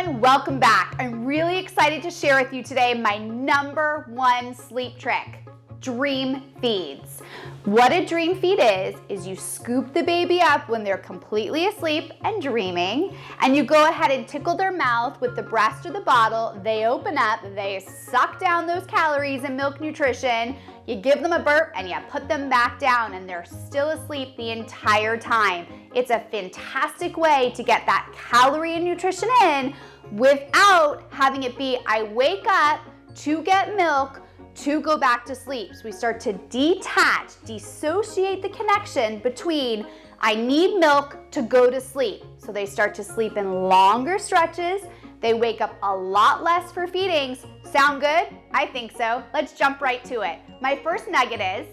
everyone, welcome back. I'm really excited to share with you today my #1 sleep trick, dream feeds. What a dream feed is you scoop the baby up when they're completely asleep and dreaming, and you go ahead and tickle their mouth with the breast or the bottle. They open up, they suck down those calories and milk nutrition, you give them a burp and you put them back down and they're still asleep the entire time. It's a fantastic way to get that calorie and nutrition in without having it be, I wake up to get milk to go back to sleep. So we start to detach, dissociate the connection between I need milk to go to sleep. So they start to sleep in longer stretches. They wake up a lot less for feedings. Sound good? I think so. Let's jump right to it. My first nugget is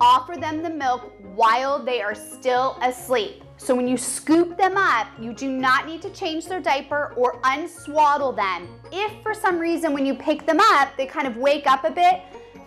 offer them the milk while they are still asleep. So when you scoop them up, you do not need to change their diaper or unswaddle them. If for some reason when you pick them up, they kind of wake up a bit,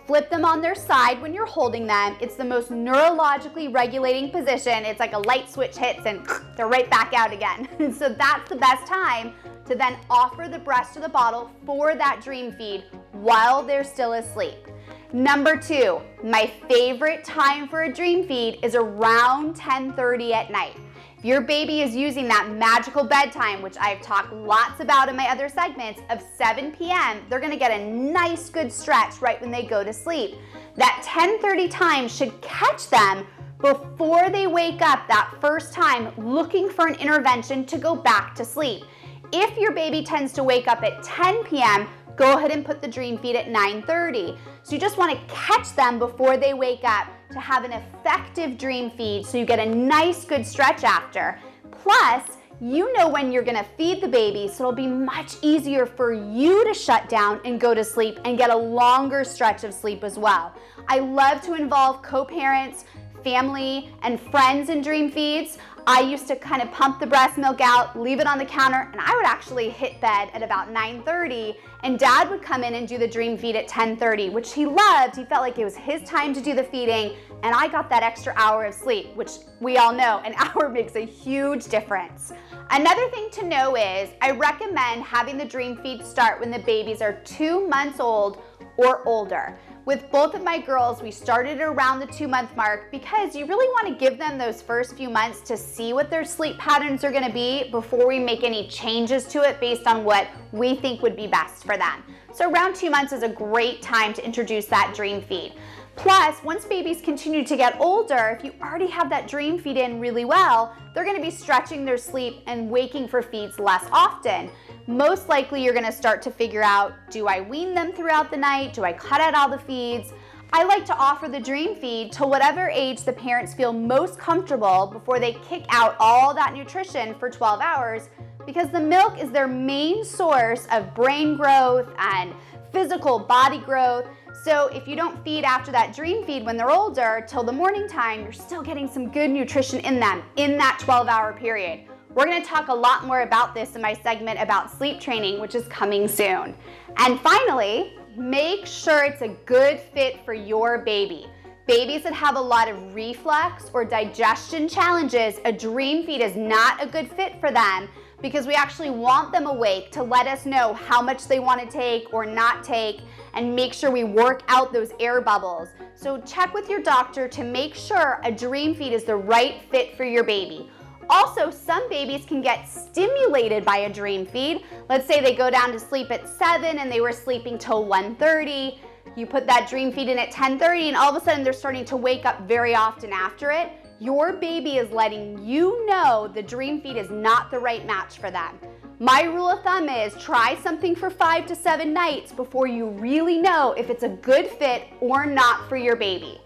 flip them on their side when you're holding them. It's the most neurologically regulating position. It's like a light switch hits and they're right back out again. So that's the best time to then offer the breast or the bottle for that dream feed while they're still asleep. Number 2, my favorite time for a dream feed is around 10:30 at night. If your baby is using that magical bedtime, which I've talked lots about in my other segments, of 7 p.m., they're gonna get a nice good stretch right when they go to sleep. That 10:30 time should catch them before they wake up that first time looking for an intervention to go back to sleep. If your baby tends to wake up at 10 p.m., go ahead and put the dream feed at 9:30. So you just want to catch them before they wake up to have an effective dream feed so you get a nice good stretch after. Plus, you know when you're going to feed the baby, so it'll be much easier for you to shut down and go to sleep and get a longer stretch of sleep as well. I love to involve co-parents, family, and friends in dream feeds. I used to kind of pump the breast milk out, leave it on the counter, and I would actually hit bed at about 9:30, and Dad would come in and do the dream feed at 10:30, which he loved. He felt like it was his time to do the feeding, and I got that extra hour of sleep, which we all know an hour makes a huge difference. Another thing to know is I recommend having the dream feed start when the babies are 2 months old or older. With both of my girls, we started around the 2-month mark because you really want to give them those first few months to see what their sleep patterns are going to be before we make any changes to it based on what we think would be best for them. So around 2 months is a great time to introduce that dream feed. Plus, once babies continue to get older, if you already have that dream feed in really well, they're going to be stretching their sleep and waking for feeds less often. Most likely you're going to start to figure out, do I wean them throughout the night? Do I cut out all the feeds? I like to offer the dream feed to whatever age the parents feel most comfortable before they kick out all that nutrition for 12 hours because the milk is their main source of brain growth and physical body growth. So if you don't feed after that dream feed when they're older till the morning time, you're still getting some good nutrition in them in that 12-hour period. We're going to talk a lot more about this in my segment about sleep training, which is coming soon. And finally, make sure it's a good fit for your baby. Babies that have a lot of reflux or digestion challenges, a dream feed is not a good fit for them because we actually want them awake to let us know how much they want to take or not take and make sure we work out those air bubbles. So check with your doctor to make sure a dream feed is the right fit for your baby. Also, some babies can get stimulated by a dream feed. Let's say they go down to sleep at 7 and they were sleeping till 1:30. You put that dream feed in at 10:30 and all of a sudden they're starting to wake up very often after it. Your baby is letting you know the dream feed is not the right match for them. My rule of thumb is try something for 5 to 7 nights before you really know if it's a good fit or not for your baby.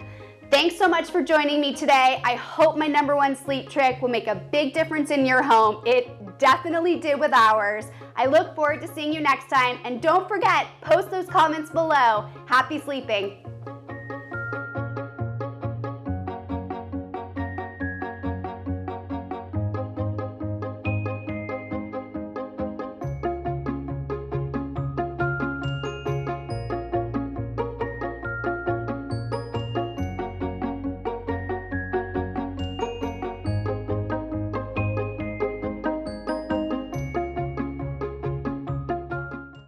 Thanks so much for joining me today. I hope my #1 sleep trick will make a big difference in your home. It definitely did with ours. I look forward to seeing you next time. And don't forget, post those comments below. Happy sleeping.